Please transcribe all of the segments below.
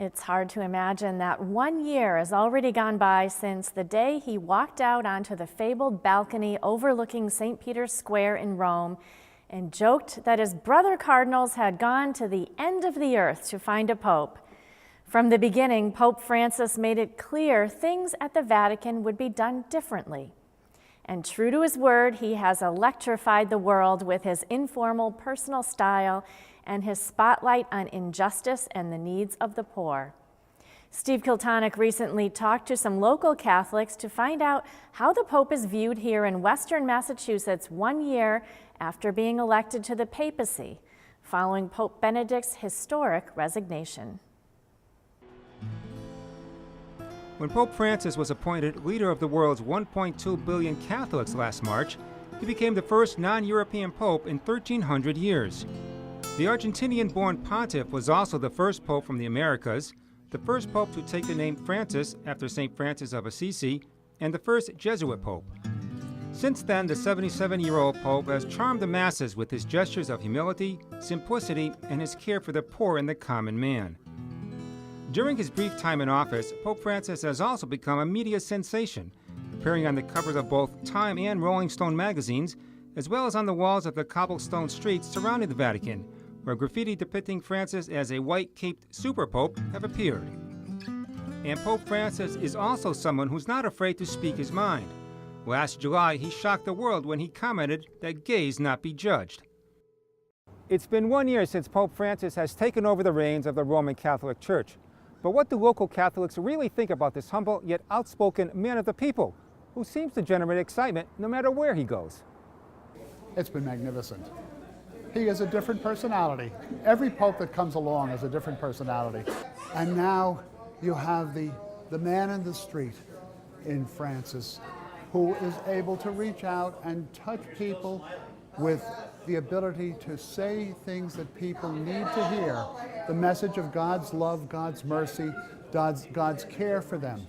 It's hard to imagine that 1 year has already gone by since the day he walked out onto the fabled balcony overlooking St. Peter's Square in Rome and joked that his brother cardinals had gone to the end of the earth to find a pope. From the beginning, Pope Francis made it clear things at the Vatican would be done differently. And true to his word, he has electrified the world with his informal personal style and his spotlight on injustice and the needs of the poor. Steve Kiltonick recently talked to some local Catholics to find out how the Pope is viewed here in Western Massachusetts 1 year after being elected to the papacy, following Pope Benedict's historic resignation. When Pope Francis was appointed leader of the world's 1.2 billion Catholics last March, he became the first non-European pope in 1,300 years. The Argentinian-born pontiff was also the first pope from the Americas, the first pope to take the name Francis after St. Francis of Assisi, and the first Jesuit pope. Since then, the 77-year-old pope has charmed the masses with his gestures of humility, simplicity, and his care for the poor and the common man. During his brief time in office, Pope Francis has also become a media sensation, appearing on the covers of both Time and Rolling Stone magazines, as well as on the walls of the cobblestone streets surrounding the Vatican, where graffiti depicting Francis as a white-caped super pope have appeared. And Pope Francis is also someone who's not afraid to speak his mind. Last July, he shocked the world when he commented that gays not be judged. It's been 1 year since Pope Francis has taken over the reins of the Roman Catholic Church. But what do local Catholics really think about this humble yet outspoken man of the people, who seems to generate excitement no matter where he goes? It's been magnificent. He is a different personality. Every pope that comes along is a different personality. And now you have the man in the street in Francis, who is able to reach out and touch people with the ability to say things that people need to hear, the message of God's love, God's mercy, God's care for them.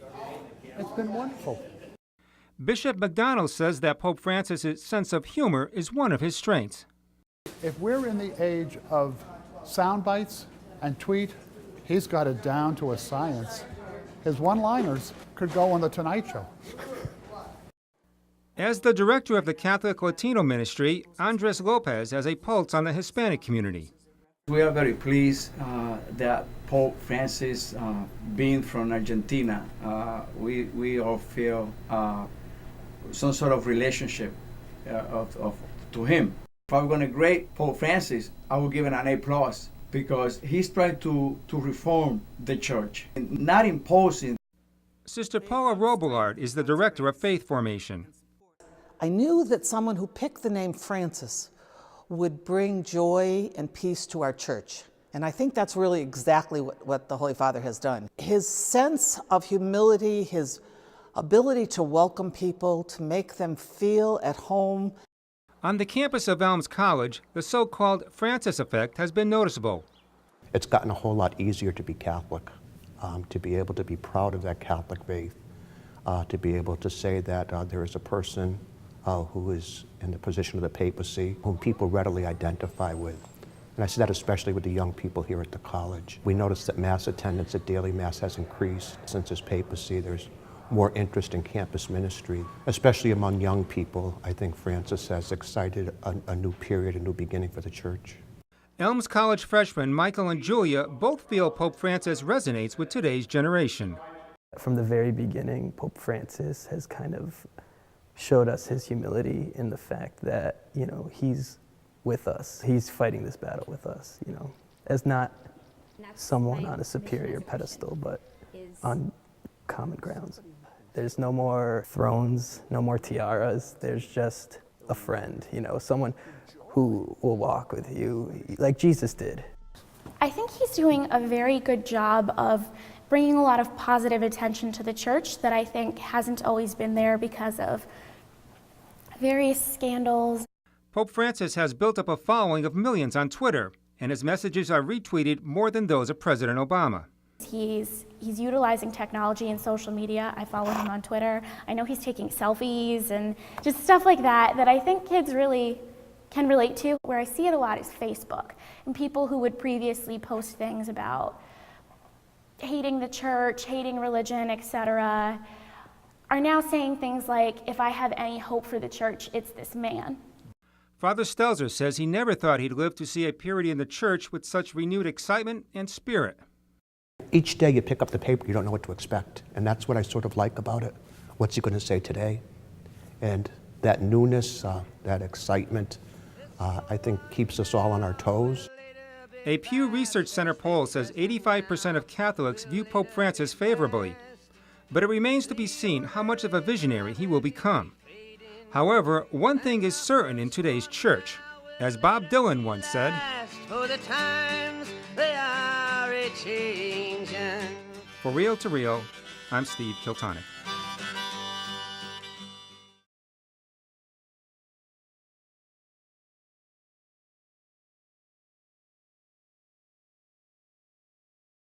It's been wonderful. Bishop McDonald says that Pope Francis' sense of humor is one of his strengths. If we're in the age of sound bites and tweet, he's got it down to a science. His one-liners could go on The Tonight Show. As the director of the Catholic Latino Ministry, Andres Lopez has a pulse on the Hispanic community. We are very pleased that Pope Francis, being from Argentina, we all feel some sort of relationship to him. If I'm going to grade Pope Francis, I will give it an A+, because he's trying to reform the church, not imposing. Sister Paula Robillard is the director of Faith Formation. I knew that someone who picked the name Francis would bring joy and peace to our church. And I think that's really exactly what the Holy Father has done. His sense of humility, his ability to welcome people, to make them feel at home. On the campus of Elms College, the so-called Francis effect has been noticeable. It's gotten a whole lot easier to be Catholic, to be able to be proud of that Catholic faith, to be able to say that there is a person who is in the position of the papacy, whom people readily identify with. And I say that especially with the young people here at the college. We notice that Mass attendance at daily Mass has increased since his papacy. There's more interest in campus ministry, especially among young people. I think Francis has excited a new period, a new beginning for the church. Elms College freshmen Michael and Julia both feel Pope Francis resonates with today's generation. From the very beginning, Pope Francis has kind of showed us his humility in the fact that, he's with us. He's fighting this battle with us, as not someone on a superior pedestal, but on common grounds. There's no more thrones, no more tiaras. There's just a friend, someone who will walk with you like Jesus did. I think he's doing a very good job of bringing a lot of positive attention to the church that I think hasn't always been there because of various scandals. Pope Francis has built up a following of millions on Twitter, and his messages are retweeted more than those of President Obama. He's utilizing technology and social media. I follow him on Twitter. I know he's taking selfies and just stuff like that I think kids really can relate to. Where I see it a lot is Facebook, and people who would previously post things about hating the church, hating religion, etc., are now saying things like, if I have any hope for the church, it's this man. Father Stelzer says he never thought he'd live to see a period in the church with such renewed excitement and spirit. Each day you pick up the paper, you don't know what to expect. And that's what I sort of like about it. What's he going to say today? And that newness, that excitement, I think keeps us all on our toes. A Pew Research Center poll says 85% of Catholics view Pope Francis favorably, but it remains to be seen how much of a visionary he will become. However, one thing is certain in today's church, as Bob Dylan once said, For the times they are a-changin'. For Real to Real, I'm Steve Kiltonick.